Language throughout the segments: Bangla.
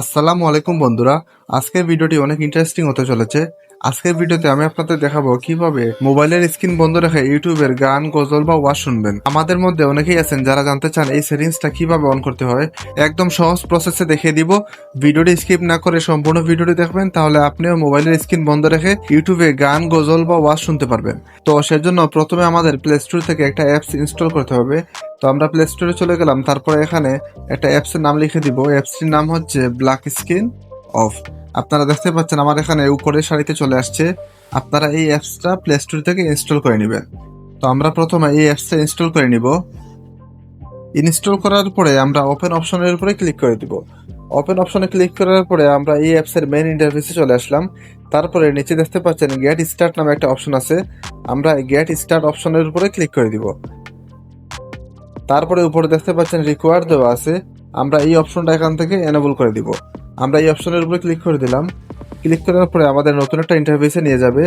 আসসালামু আলাইকুম বন্ধুরা। আজকের ভিডিওটি অনেক ইন্টারেস্টিং হতে চলেছে। আজকের ভিডিওতে আমি আপনাদের দেখাবো কিভাবে মোবাইলের স্ক্রিন বন্ধ রেখে ইউটিউবের গান, গজল বা ওয়াজ শুনবেন। আমাদের মধ্যে অনেকেই আছেন যারা জানতে চান এই সেটিংসটা কিভাবে অন করতে হয়। একদম সহজ প্রসেসে দেখিয়ে দিব। ভিডিওটি স্কিপ না করে সম্পূর্ণ ভিডিওটি দেখবেন, তাহলে আপনিও মোবাইলের স্ক্রিন বন্ধ রেখে ইউটিউবে গান, গজল বা ওয়াজ শুনতে পারবেন। তো সেজন্য প্রথমে আমাদের প্লে স্টোর থেকে একটা অ্যাপস ইনস্টল করতে হবে। তো আমরা প্লে স্টোরে চলে গেলাম, তারপরে এখানে একটা অ্যাপসের নাম লিখে দিব। অ্যাপসটির নাম হচ্ছে ব্ল্যাক স্ক্রিন অফ। আপনারা দেখতে পাচ্ছেন আমার এখানে উপরের সারিতে চলে আসছে। আপনারা এই অ্যাপসটা প্লে স্টোর থেকে ইনস্টল করে নেবেন। তো আমরা প্রথমে এই অ্যাপসটা ইনস্টল করে নিব। ইনস্টল করার পরে আমরা ওপেন অপশনের উপরে ক্লিক করে দিব। ওপেন অপশনে ক্লিক করার পরে আমরা এই অ্যাপসের মেইন ইন্টারফেসে চলে আসলাম। তারপরে নিচে দেখতে পাচ্ছেন গেট স্টার্ট নামে একটা অপশন আছে। আমরা গেট স্টার্ট অপশনের উপরে ক্লিক করে দিব। তারপরে উপরে দেখতে পাচ্ছেন রিকোয়ার দেওয়া আছে। আমরা এই অপশনটা এখান থেকে এনেবল করে দিব। আমরা এই অপশনের উপরে ক্লিক করে দিলাম। ক্লিক করার পরে আমাদের নতুন একটা ইন্টারফেসে নিয়ে যাবে।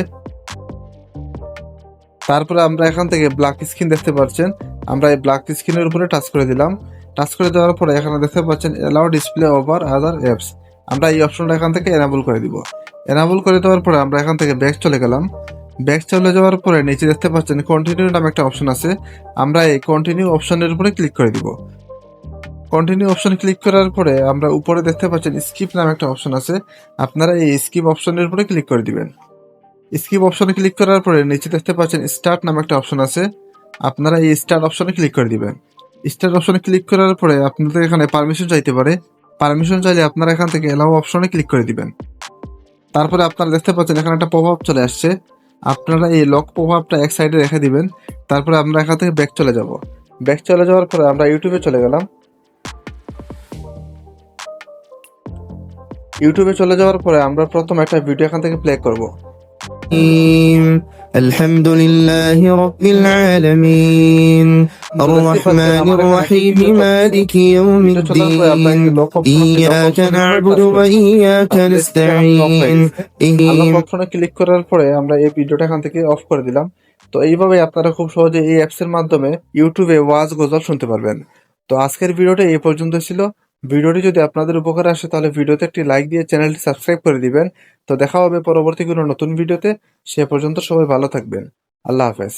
তারপরে আমরা এখান থেকে ব্ল্যাক স্ক্রিন দেখতে পাচ্ছেন। আমরা এই ব্ল্যাক স্ক্রিনের উপরে টাচ করে দিলাম। টাচ করে দেওয়ার পরে এখানে দেখতে পাচ্ছেন অ্যালাউ ডিসপ্লে ওভার আদার অ্যাপস। আমরা এই অপশনটা এখান থেকে এনেবল করে দিব। এনেবল করে দেওয়ার পরে আমরা এখান থেকে ব্যাক চলে গেলাম। ব্যাক চলে যাওয়ার পরে নিচে দেখতে পাচ্ছেন কন্টিনিউ নামে একটা অপশন আছে। আমরা এই কন্টিনিউ অপশনের উপরে ক্লিক করে দিব। কন্টিনিউ অপশন ক্লিক করার পরে আমরা উপরে দেখতে পাচ্ছেন স্কিপ নামে একটা অপশন আছে। আপনারা এই স্কিপ অপশনের উপরে ক্লিক করে দিবেন। স্কিপ অপশনে ক্লিক করার পরে নিচে দেখতে পাচ্ছেন স্টার্ট নামে একটা অপশন আছে। আপনারা এই স্টার্ট অপশনে ক্লিক করে দিবেন। স্টার্ট অপশনে ক্লিক করার পরে আপনাদের এখানে পারমিশন চাইতে পারে। পারমিশন চাইলে আপনারা এখান থেকে এলাও অপশনে ক্লিক করে দিবেন। তারপরে আপনারা দেখতে পাচ্ছেন এখানে একটা পপ আপ চলে আসছে। আপনারা এই লক পপ আপটা এক সাইডে রেখে দিবেন। তারপরে আমরা এখান থেকে ব্যাক চলে যাব। ব্যাক চলে যাওয়ার পরে আমরা ইউটিউবে চলে গেলাম। ইউটিউবে চলে যাওয়ার পরে আমরা প্রথম একটা ভিডিও এখান থেকে প্লে করব। الحمد لله رب العالمين الرحمن الرحيم مالك يوم الدين إياك نعبد وإياك نستعين অপশনে ক্লিক করার পরে আমরা এই ভিডিওটা এখান থেকে অফ করে দিলাম। তো এইভাবে আপনারা খুব সহজে এই অ্যাপসের মাধ্যমে ইউটিউবে ওয়াজ গজল শুনতে পারবেন। তো আজকের ভিডিওটা এই পর্যন্ত ছিল। ভিডিওটি যদি আপনাদের উপকারে আসে তাহলে ভিডিওতে একটি লাইক দিয়ে চ্যানেলটি সাবস্ক্রাইব করে দিবেন। তো দেখা হবে পরবর্তী কোনো নতুন ভিডিওতে। সে পর্যন্ত সবাই ভালো থাকবেন। আল্লাহ হাফেজ।